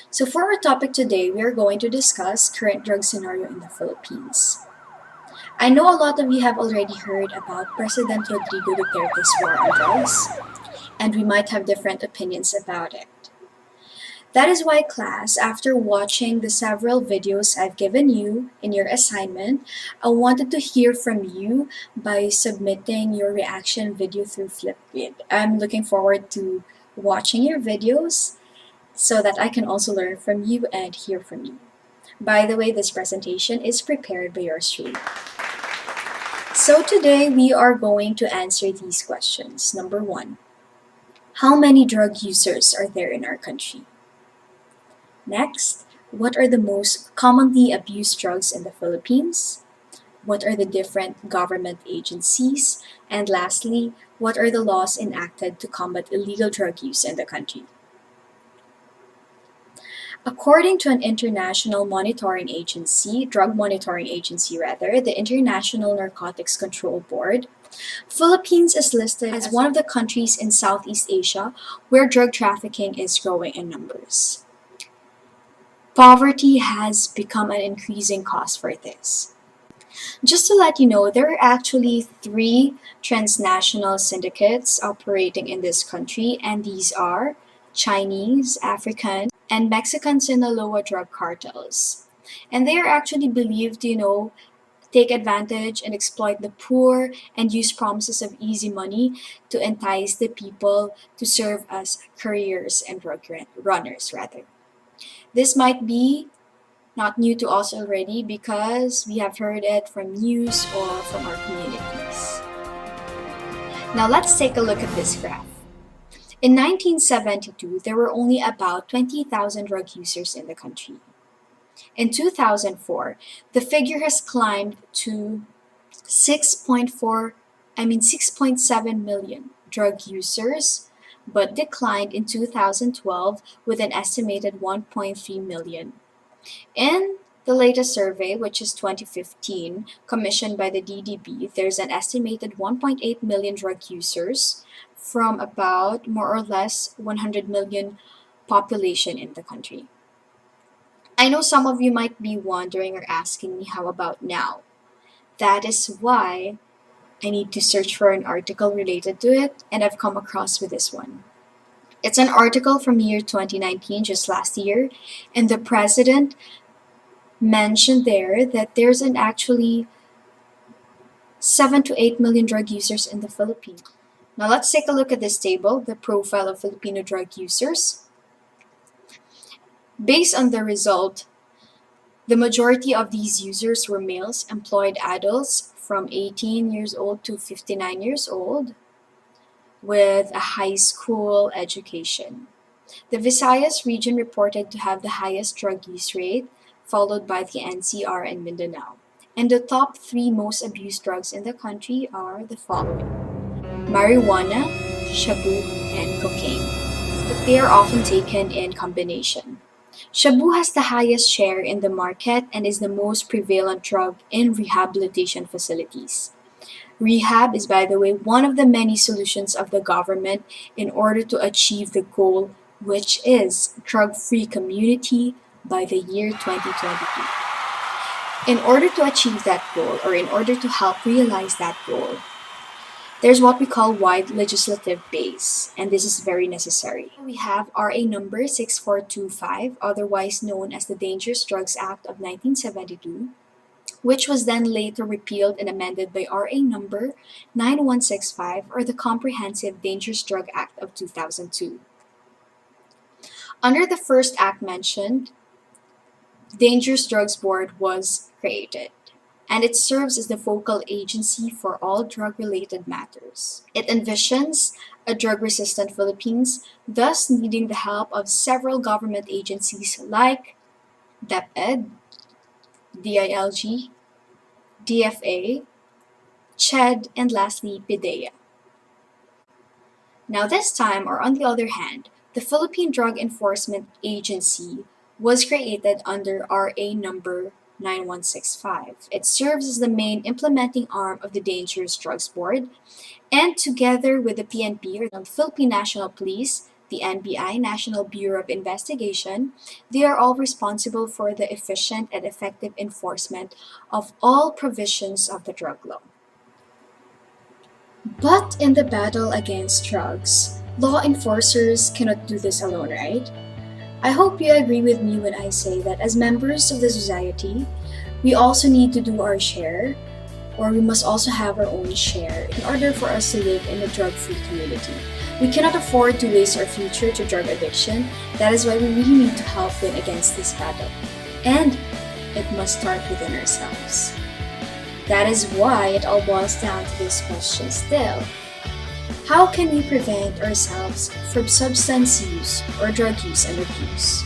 So for our topic today, we are going to discuss current drug scenario in the Philippines. I know a lot of you have already heard about President Rodrigo Duterte's war on drugs, and we might have different opinions about it. That is why, class, after watching the several videos I've given you in your assignment, I wanted to hear from you by submitting your reaction video through Flipgrid. I'm looking forward to watching your videos so that I can also learn from you and hear from you. By the way, this presentation is prepared by yours truly. So today we are going to answer these questions. Number one, how many drug users are there in our country? Next, what are the most commonly abused drugs in the Philippines? What are the different government agencies? And lastly, what are the laws enacted to combat illegal drug use in the country? According to an international monitoring agency, drug monitoring agency rather, the International Narcotics Control Board, Philippines is listed as one of the countries in Southeast Asia where drug trafficking is growing in numbers. Poverty has become an increasing cause for this. Just to let you know, there are actually three transnational syndicates operating in this country, and these are Chinese, African, and Mexican Sinaloa drug cartels. And they are actually believed to, take advantage and exploit the poor and use promises of easy money to entice the people to serve as couriers and drug runners, rather. This might be not new to us already because we have heard it from news or from our communities. Now let's take a look at this graph. In 1972, there were only about 20,000 drug users in the country. In 2004, the figure has climbed to 6.7 million drug users, but declined in 2012 with an estimated 1.3 million. In the latest survey, which is 2015, commissioned by the DDB, there's an estimated 1.8 million drug users from about more or less 100 million population in the country. I know some of you might be wondering or asking me, how about now? That is why I need to search for an article related to it, and I've come across with this one. It's an article from year 2019, just last year, and the president mentioned there that there's an actually 7 to 8 million drug users in the Philippines. Now let's take a look at this table, the profile of Filipino drug users. Based on the result, the majority of these users were males, employed adults from 18 years old to 59 years old with a high school education. The Visayas region reported to have the highest drug use rate, followed by the NCR and Mindanao. And the top three most abused drugs in the country are the following: marijuana, shabu, and cocaine. But they are often taken in combination. Shabu has the highest share in the market and is the most prevalent drug in rehabilitation facilities. Rehab is, by the way, one of the many solutions of the government in order to achieve the goal, which is drug-free community by the year 2022. In order to achieve that goal, or in order to help realize that goal, there's what we call wide legislative base, and this is very necessary. We have RA number 6425, otherwise known as the Dangerous Drugs Act of 1972, which was then later repealed and amended by RA number 9165, or the Comprehensive Dangerous Drug Act of 2002. Under the first act mentioned, the Dangerous Drugs Board was created, and it serves as the focal agency for all drug-related matters. It envisions a drug-resistant Philippines, thus needing the help of several government agencies like DepEd, DILG, DFA, CHED, and lastly, PIDEA. Now this time, or on the other hand, the Philippine Drug Enforcement Agency was created under RA number 9165. It serves as the main implementing arm of the Dangerous Drugs Board, and together with the PNP, or the Philippine National Police, the NBI, National Bureau of Investigation, they are all responsible for the efficient and effective enforcement of all provisions of the drug law. But in the battle against drugs, law enforcers cannot do this alone, right? I hope you agree with me when I say that as members of the society, we also need to do our share, or we must also have our own share in order for us to live in a drug free community. We cannot afford to waste our future to drug addiction. That is why we really need to help win against this battle. And it must start within ourselves. That is why it all boils down to this question still. How can we prevent ourselves from substance use or drug use and abuse?